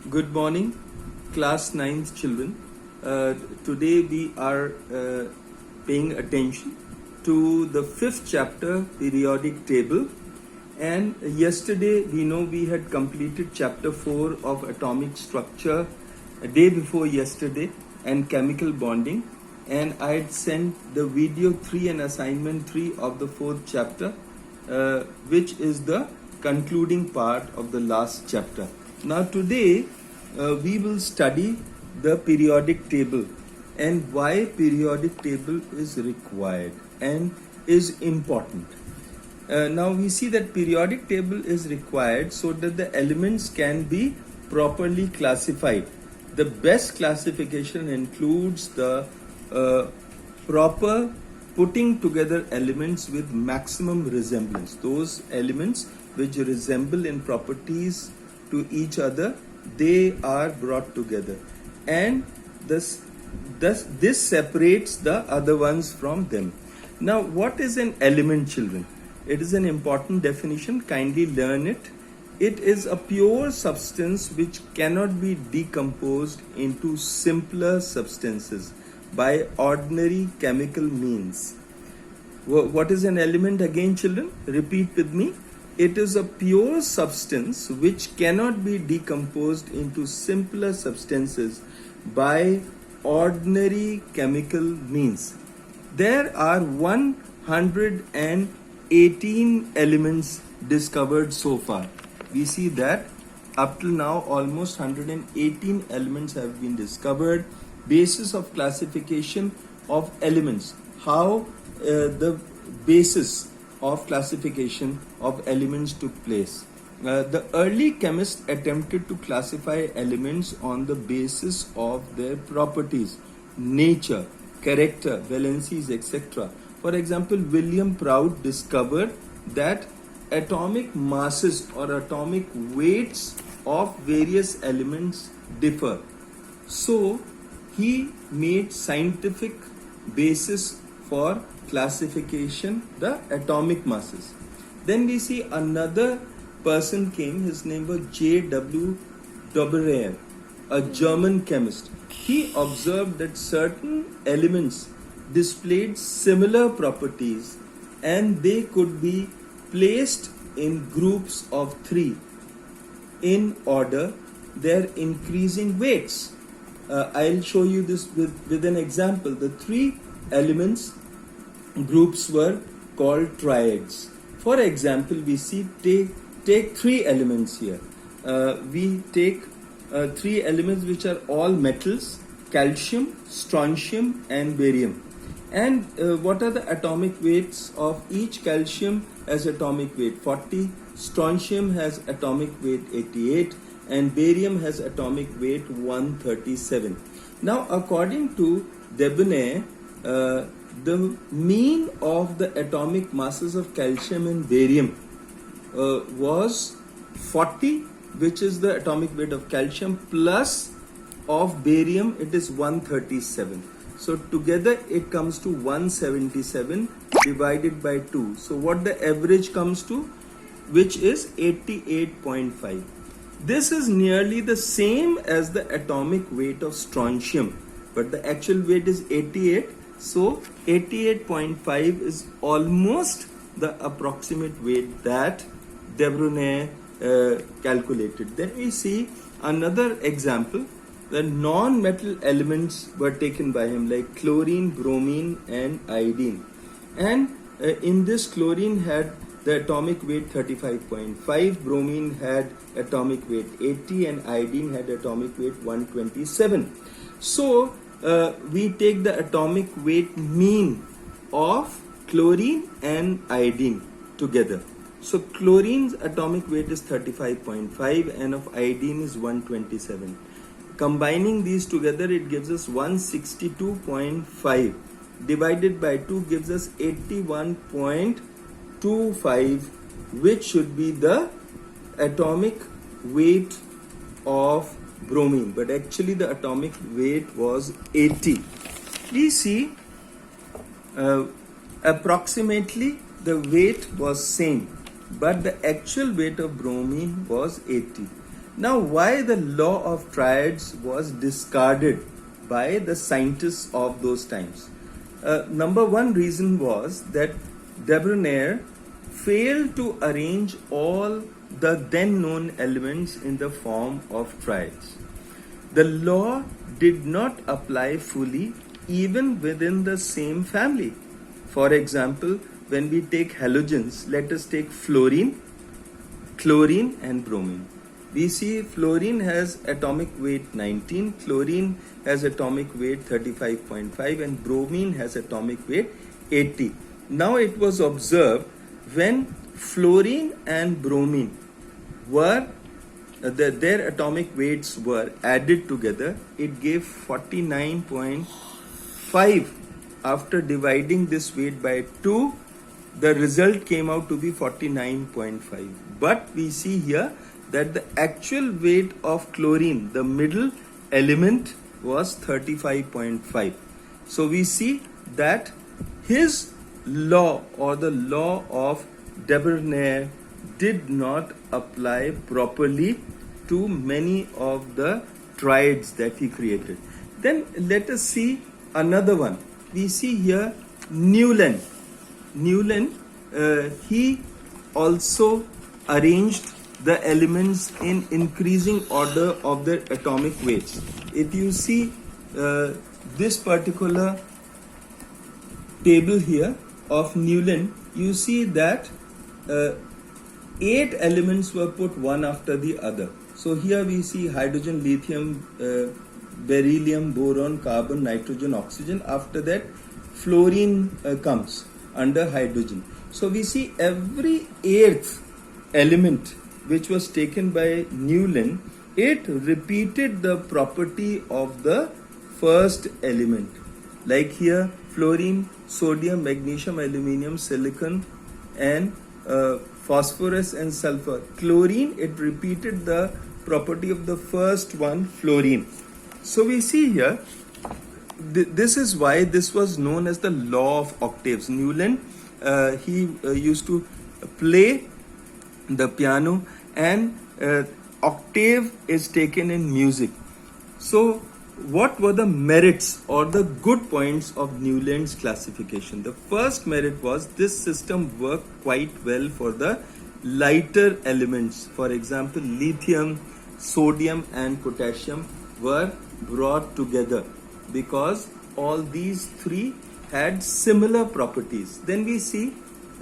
Good morning, class 9th children. Today we are paying attention to the 5th chapter, periodic table. And yesterday we had completed chapter 4 of atomic structure a day before yesterday and chemical bonding. And I had sent the video 3 and assignment 3 of the 4th chapter, which is the concluding part of the last chapter. Now today we will study the periodic table and why periodic table is required and is important. Now we see that periodic table is required so that the elements can be properly classified. The best classification includes the proper putting together elements with maximum resemblance. Those elements which resemble in properties to each other, they are brought together, and this separates the other ones from them. Now, what is an element, children? It is an important definition. Kindly learn it. It is a pure substance which cannot be decomposed into simpler substances by ordinary chemical means. What is an element again, children? Repeat with me. It is a pure substance which cannot be decomposed into simpler substances by ordinary chemical means. There are 118 elements discovered so far. We see that up till now almost 118 elements have been discovered. Basis of classification of elements. How the basis of classification of elements took place. The early chemists attempted to classify elements on the basis of their properties, nature, character, valencies, etc. For example, William Prout discovered that atomic masses or atomic weights of various elements differ. So he made scientific basis for classification the atomic masses. Then we see another person came, his name was J.W. Doberer, a German chemist. He observed that certain elements displayed similar properties and they could be placed in groups of 3 in order their increasing weights. I'll show you this with an example. The 3 elements groups were called triads. For example, we see take 3 elements here. We take 3 elements which are all metals: calcium, strontium and barium. And what are the atomic weights of each? Calcium has atomic weight 40, strontium has atomic weight 88 and barium has atomic weight 137. Now according to Debenay, the mean of the atomic masses of calcium and barium was 40, which is the atomic weight of calcium, plus of barium it is 137. So together it comes to 177 divided by 2. So what the average comes to, which is 88.5. This is nearly the same as the atomic weight of strontium, but the actual weight is 88. So 88.5 is almost the approximate weight that Debrunay calculated. Then we see another example. The non-metal elements were taken by him, like chlorine, bromine and iodine. And in this, chlorine had the atomic weight 35.5, bromine had atomic weight 80 and iodine had atomic weight 127. So we take the atomic weight mean of chlorine and iodine together. So chlorine's atomic weight is 35.5 and of iodine is 127. Combining these together, it gives us 162.5 divided by 2 gives us 81.25, which should be the atomic weight of bromine, but actually the atomic weight was 80. Please see, approximately the weight was same, but the actual weight of bromine was 80. Now, why the law of triads was discarded by the scientists of those times? Number one reason was that de Broglie failed to arrange all the then known elements in the form of triads. The law did not apply fully even within the same family. For example, when we take halogens, let us take fluorine, chlorine and bromine. We see fluorine has atomic weight 19, chlorine has atomic weight 35.5 and bromine has atomic weight 80. Now it was observed when fluorine and bromine were their atomic weights were added together, it gave 49.5. After dividing this weight by 2, the result came out to be 49.5. But we see here that the actual weight of chlorine, the middle element, was 35.5. So we see that his law or the law of de Broglie did not apply properly to many of the triads that he created. Then let us see another one. We see here Newland. Newland, he also arranged the elements in increasing order of their atomic weights. If you see this particular table here of Newland, you see that 8 elements were put one after the other. So here we see hydrogen, lithium, beryllium, boron, carbon, nitrogen, oxygen. After that, fluorine comes under hydrogen. So we see every 8th element which was taken by Newland, it repeated the property of the first element. Like here, fluorine, sodium, magnesium, aluminium, silicon and phosphorus and sulfur. Chlorine, it repeated the property of the first one, fluorine. So we see here, this is why this was known as the law of octaves. Newland, he used to play the piano and octave is taken in music. So what were the merits or the good points of Newland's classification? The first merit was this system worked quite well for the lighter elements. For example, lithium, sodium and potassium were brought together because all these three had similar properties. Then we see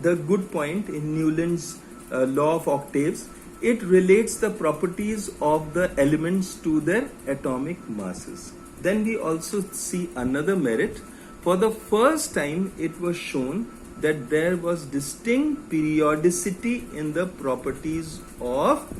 the good point in Newland's law of octaves. It relates the properties of the elements to their atomic masses. Then we also see another merit. For the first time, it was shown that there was distinct periodicity in the properties of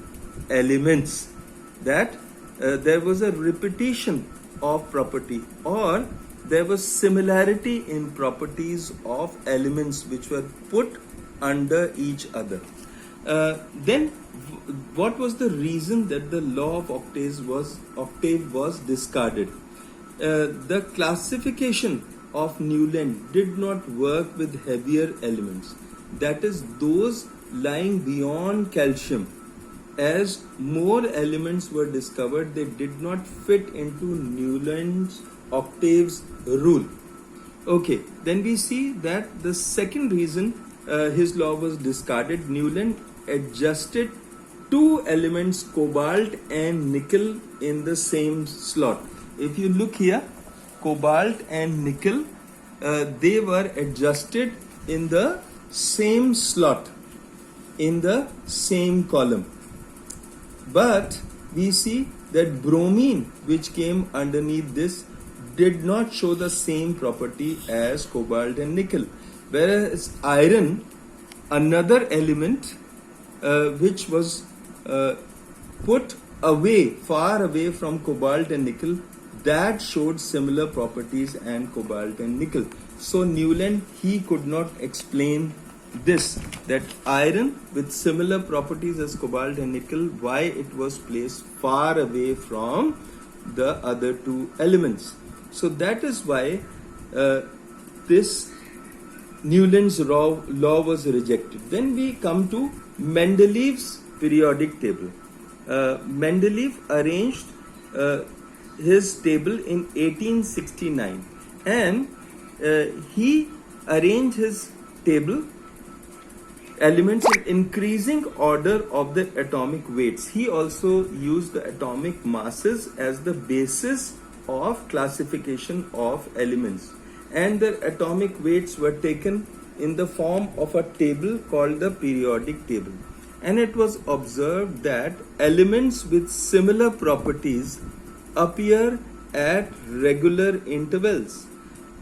elements. That there was a repetition of property, or there was similarity in properties of elements which were put under each other. Then what was the reason that the law of octave was discarded? The classification of Newland did not work with heavier elements, that is those lying beyond calcium. As more elements were discovered, they did not fit into Newland's octaves rule. Okay, then we see that the second reason his law was discarded, Newland adjusted 2 elements, cobalt and nickel, in the same slot. If you look here, cobalt and nickel, they were adjusted in the same slot, in the same column. But we see that bromine, which came underneath this, did not show the same property as cobalt and nickel. Whereas iron, another element which was put away, far away from cobalt and nickel, that showed similar properties and cobalt and nickel. So Newland, he could not explain this, that iron with similar properties as cobalt and nickel, why it was placed far away from the other 2 elements. So that is why this Newland's law was rejected. Then we come to Mendeleev's periodic table. Mendeleev arranged his table in 1869, and he arranged his table elements in increasing order of the atomic weights. He also used the atomic masses as the basis of classification of elements, and the atomic weights were taken in the form of a table called the periodic table. And it was observed that elements with similar properties appear at regular intervals.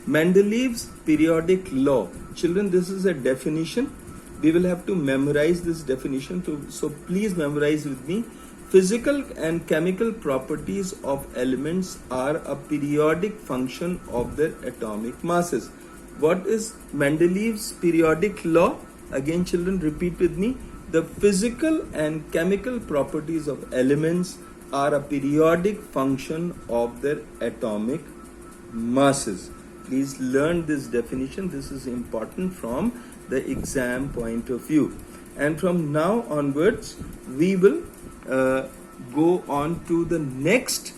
Mendeleev's periodic law. Children, this is a definition. We will have to memorize this definition, so please memorize with me. Physical and chemical properties of elements are a periodic function of their atomic masses. What is Mendeleev's periodic law? Again, children, repeat with me. The physical and chemical properties of elements are a periodic function of their atomic masses. Please learn this definition. This is important from the exam point of view. And from now onwards, we will go on to the next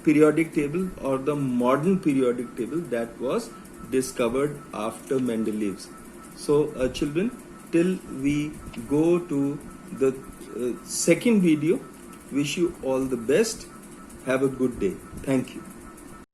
periodic table, or the modern periodic table that was discovered after Mendeleev's. So children, till we go to the second video, wish you all the best. Have a good day. Thank you.